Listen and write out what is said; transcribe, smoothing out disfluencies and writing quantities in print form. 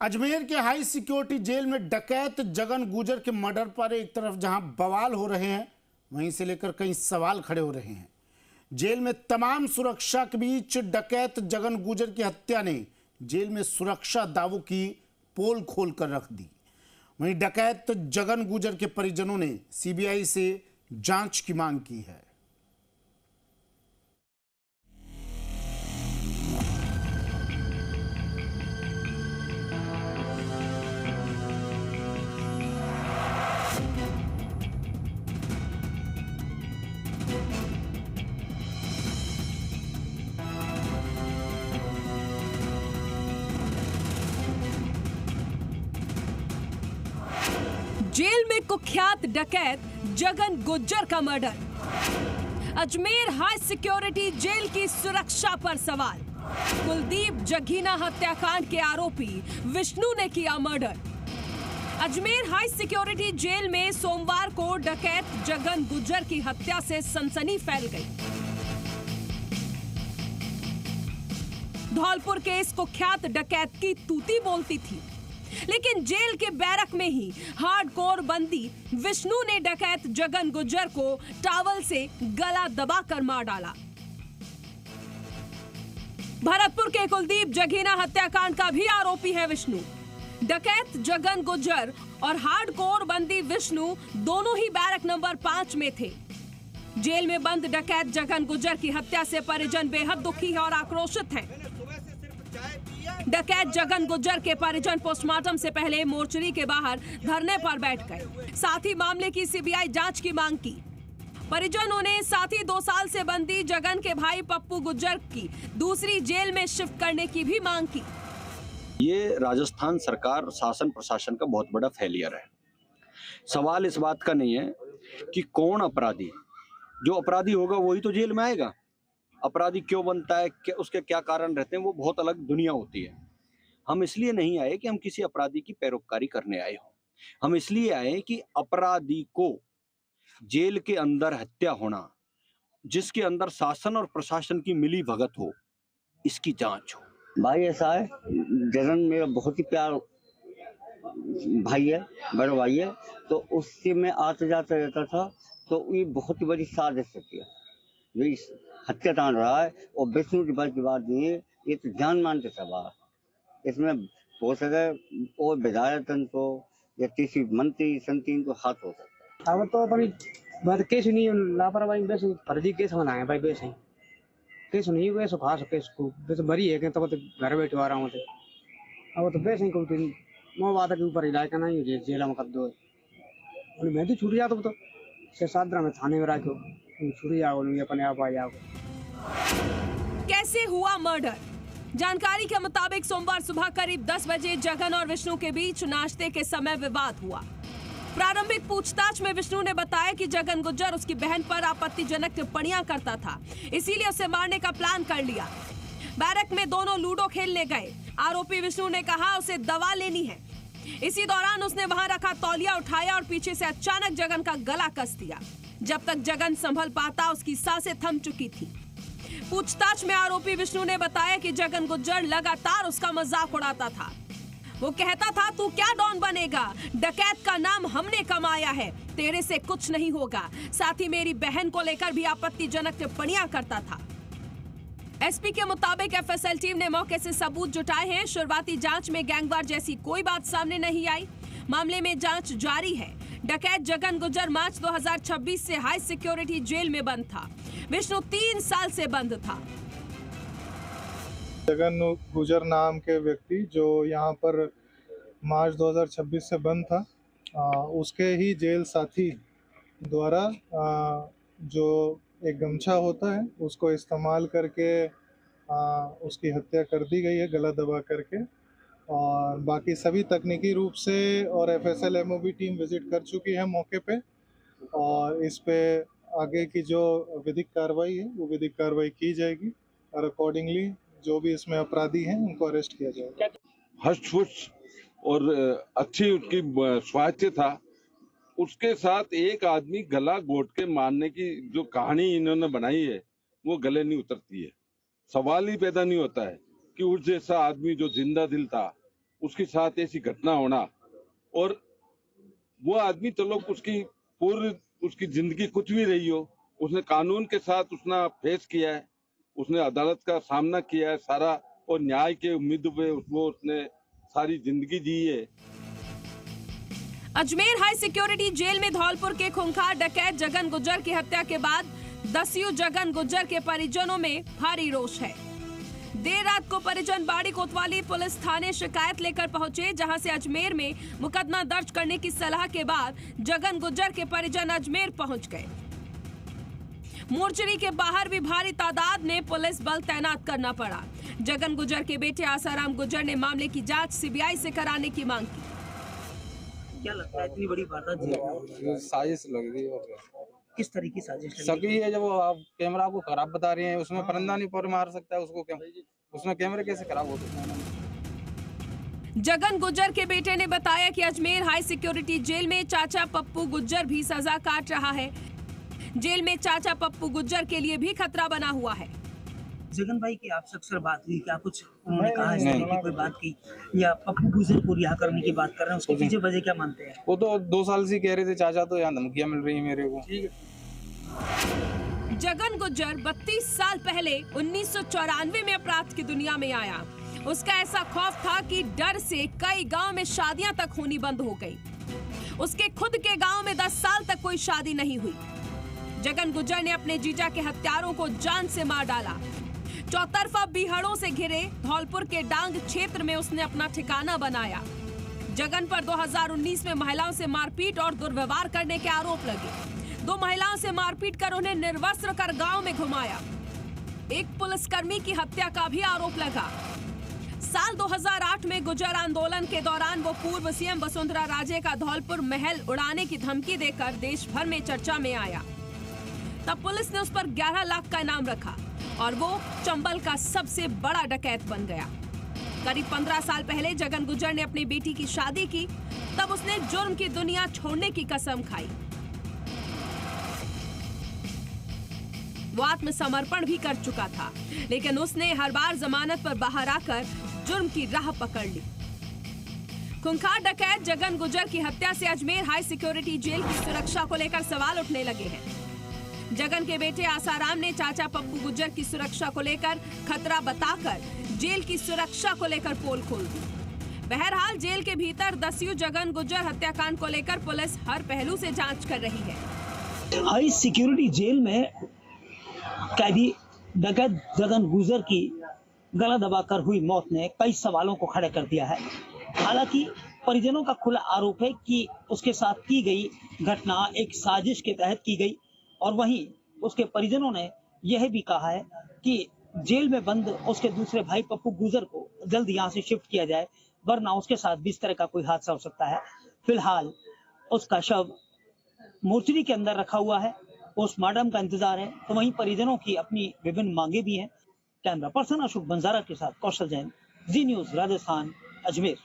अजमेर के high security jail में डकैत जगन गुजर के मर्डर पर एक तरफ जहां बवाल हो रहे हैं, वहीं से लेकर कई सवाल खड़े हो रहे हैं। जेल में तमाम सुरक्षा के बीच डकैत जगन गुजर की हत्या ने जेल में सुरक्षा दावों की पोल खोल कर रख दी। वहीं डकैत जगन गुजर के परिजनों ने सीबीआई से जांच की मांग की है। जेल में कुख्यात डकैत जगन गुज्जर का murder. Ajmer high security jail की सुरक्षा पर सवाल। कुलदीप जगीना हत्याकांड के आरोपी विष्णु ने किया murder. Ajmer high security jail में सोमवार को डकैत जगन गुज्जर की हत्या से सनसनी फैल गई। धौलपुर के इस कुख्यात डकैत की तूती बोलती थी, लेकिन जेल के बैरक में ही हार्डकोर बंदी विष्णु ने डकैत जगन गुज्जर को टॉवल से गला दबाकर मार डाला। भरतपुर के कुलदीप जगीना हत्याकांड का भी आरोपी है विष्णु। डकैत जगन गुज्जर और हार्डकोर बंदी विष्णु दोनों ही बैरक नंबर 5 में थे। जेल में बंद डकैत जगन गुज्जर की हत्या से परिजन बेहद दुखी और आक्रोशित हैं। डकैत जगन गुज्जर के परिजन पोस्टमार्टम से पहले मोर्चरी के बाहर धरने पर बैठ गए। साथ ही मामले की सीबीआई जांच की मांग की। परिजनों ने साथ ही 2 साल से बंदी जगन के भाई पप्पू गुज्जर की दूसरी जेल में शिफ्ट करने की भी मांग की। ये राजस्थान सरकार शासन प्रशासन का बहुत बड़ा फेलियर है। सवाल इस बात का नहीं है कि कौन अपराधी, जो अपराधी होगा वही तो जेल में आएगा। अपराधी क्यों बनता है, उसके क्या कारण रहते हैं, वो बहुत अलग दुनिया होती है। हम इसलिए नहीं आए कि हम किसी अपराधी की पैरोकारी करने आए हों। हम इसलिए आए कि अपराधी को जेल के अंदर हत्या होना, जिसके अंदर शासन और प्रशासन की मिली भगत हो, इसकी जांच हो। भाई ऐसा है, जगन मेरा बहुत ही प्यार भाई है, बड़ा भाई है, तो उससे मैं आते जाते रहता था। तो ये बहुत ही बड़ी साजिश है, ये हत्या तान रहा है। और विष्णु की बात नहीं है, ये तो जान मान के सवाल। इसमें हो सके और विधायक को या किसी मंत्री संतीन को हाथ हो सकता है। अब तो अपनी बात केस नहीं लापरवाही वैसे फर्जी केस बनाए भाई, वैसे केस नहीं हुए सो खा सके इसको वैसे भरी है कि तो घर बैठे आ रहा हूँ। अब तो वैसे को मैं बात के ऊपर इलाका नहीं हो जेल में कर दो। मैं तो छूट जाता तो 6-7 दिन में थाने में रखो, छुड़ी जाओ अपने आप आ जाओ। कैसे हुआ मर्डर? जानकारी के मुताबिक सोमवार सुबह करीब 10 बजे जगन और विष्णु के बीच नाश्ते के समय विवाद हुआ। प्रारंभिक पूछताछ में विष्णु ने बताया कि जगन गुज्जर उसकी बहन पर आपत्तिजनक टिप्पणियां करता था, इसीलिए उसे मारने का प्लान कर लिया। बैरक में दोनों लूडो खेलने गए। आरोपी विष्णु ने कहा उसे दवा लेनी है। इसी दौरान उसने वहां रखा तौलिया उठाया और पीछे से अचानक जगन का गला कस दिया। जब तक जगन संभल पाता उसकी सांसें थम चुकी थी। पूछताछ में आरोपी विष्णु ने बताया कि जगन गुज्जर लगातार उसका मजाक उड़ाता था। वो कहता था, तू क्या डॉन बनेगा, डकैत का नाम हमने कमाया है, तेरे से कुछ नहीं होगा। साथ ही मेरी बहन को लेकर भी आपत्तिजनक टिप्पणियां करता था। एसपी के मुताबिक एफएसएल टीम ने मौके से सबूत जुटाए हैं। शुरुआती जांच में गैंगवार जैसी कोई बात सामने नहीं आई। मामले में जांच जारी है। डकैत जगन गुज्जर मार्च 2026 से हाई सिक्योरिटी जेल में बंद था। विष्णु 3 साल से बंद था। जगन गुजर नाम के व्यक्ति जो यहाँ पर मार्च 2026 से बंद था, उसके ही जेल साथी द्वारा जो एक गमछा होता है उसको इस्तेमाल करके उसकी हत्या कर दी गई है, गला दबा करके। और बाकी सभी तकनीकी रूप से और एफएसएल एमओबी टीम विजिट कर चुकी है मौके पे, और इस पे आगे की जो विधिक कार्रवाई है वो विधिक कार्रवाई की जाएगी और अकॉर्डिंगली जो भी इसमें अपराधी हैं उनको अरेस्ट किया जाएगा। हष्ट और अच्छी उसकी स्वास्थ्य था, उसके साथ एक आदमी गला घोट के मारने की जो कहानी इन्होंने बनाई है वो गले नहीं उतरती है। सवाल ही पैदा नहीं होता है कि उस जैसा आदमी जो जिंदा दिल था उसके साथ ऐसी घटना होना, और वो आदमी चलो उसकी पूरी उसकी जिंदगी कुछ भी रही हो, उसने कानून के साथ उसने फेस किया है, उसने अदालत का सामना किया है सारा, और न्याय के उम्मीद पे उसने सारी जिंदगी जी है। अजमेर हाई सिक्योरिटी जेल में धौलपुर के खूंखार डकैत जगन गुज्जर की हत्या के बाद दस्यु जगन गुज्जर के परिजनों में भारी रोष है। देर रात को परिजन बाड़ी कोतवाली पुलिस थाने शिकायत लेकर पहुंचे, जहां से अजमेर में मुकदमा दर्ज करने की सलाह के बाद जगन गुज्जर के परिजन अजमेर पहुंच गए। मोर्चरी के बाहर भी भारी तादाद में पुलिस बल तैनात करना पड़ा। जगन गुज्जर के बेटे आसाराम गुज्जर ने मामले की जांच सीबीआई से कराने की मांग की। क्या लगता है इतनी बड़ी वारदात जी? साजिश लग रही है। और किस तरह की साजिश लगी? सभी है, जब आप कैमरा को खराब बता रहे हैं, उसमें परिंदा नहीं पर मार सकता है उसको, क्या उसमें कैमरे कैसे खराब हो सकते हैं? जगन गुज्जर के बेटे ने बताया कि अजमेर हाई सिक्योरिटी जेल में चाचा पप्पू गुज्जर भी सजा काट रहा है। जेल में चाचा पप्पू गुज्जर के लिए भी खतरा बना हुआ है। जगन भाई की आपसे अक्सर बात हुई, क्या कुछ उन्होंने कहा इस तरह की कोई बात की, या पप्पू गुज्जर को रिहा करने की बात कर रहे हैं, उसके पीछे वजह क्या मानते हैं? वो तो 2 साल से कह रहे थे चाचा, तो यहाँ धमकियां मिल रही है मेरे को। जगन गुज्जर 32 साल पहले 1994 में अपराध की दुनिया में आया। उसका ऐसा खौफ था कि डर से कई गांव में शादियां तक होनी बंद हो गई। उसके खुद के गांव में 10 साल तक कोई शादी नहीं हुई। जगन गुज्जर ने अपने जीजा के हत्यारों को जान से मार डाला। चौतरफा बीहड़ों से घिरे धौलपुर के डांग क्षेत्र में उसने अपना ठिकाना बनाया। जगन पर 2019 में महिलाओं से मारपीट और दुर्व्यवहार करने के आरोप लगे। 2 महिलाओं से मारपीट कर उन्हें निर्वस्त्र कर गांव में घुमाया। एक पुलिसकर्मी की हत्या का भी आरोप लगा। साल 2008 में गुज्जर आंदोलन के दौरान वो पूर्व सीएम वसुंधरा राजे का धौलपुर महल उड़ाने की धमकी देकर देश भर में चर्चा में आया। तब पुलिस ने उस पर 11 लाख का इनाम रखा और वो चंबल का सबसे बड़ा डकैत बन गया। करीब 15 साल पहले जगन गुज्जर ने अपनी बेटी की शादी की, तब उसने जुर्म की दुनिया छोड़ने की कसम खाई। वो आत्मसमर्पण भी कर चुका था, लेकिन उसने हर बार जमानत पर बाहर आकर जुर्म की राह पकड़ ली। खूंखार डकैत जगन गुज्जर की हत्या से अजमेर हाई सिक्योरिटी जेल की सुरक्षा को लेकर सवाल उठने लगे हैं। जगन के बेटे आसाराम ने चाचा पप्पू गुज्जर की सुरक्षा को लेकर खतरा बताकर जेल की सुरक्षा को लेकर पोल खोल दी। बहरहाल जेल के भीतर दस्यु जगन गुज्जर हत्याकांड को लेकर पुलिस हर पहलू से जांच कर रही है। हाई सिक्योरिटी जेल में कैदी डकैत जगन गुज्जर की गला दबाकर हुई मौत ने कई सवालों को खड़े कर दिया है। हालांकि परिजनों का खुला आरोप है कि उसके साथ की गई घटना एक साजिश के तहत की गई, और वहीं उसके परिजनों ने यह भी कहा है कि जेल में बंद उसके दूसरे भाई पप्पू गुज्जर को जल्द यहां से शिफ्ट किया जाए, वरना उसके साथ भी इस तरह का कोई हादसा हो सकता है। फिलहाल उसका शव मोर्चरी के अंदर रखा हुआ है, पोस्टमार्टम का इंतजार है। तो वहीं परिजनों की अपनी विभिन्न मांगे भी हैं। कैमरा पर्सन अशोक बंजारा के साथ कौशल जैन, जी न्यूज राजस्थान, अजमेर।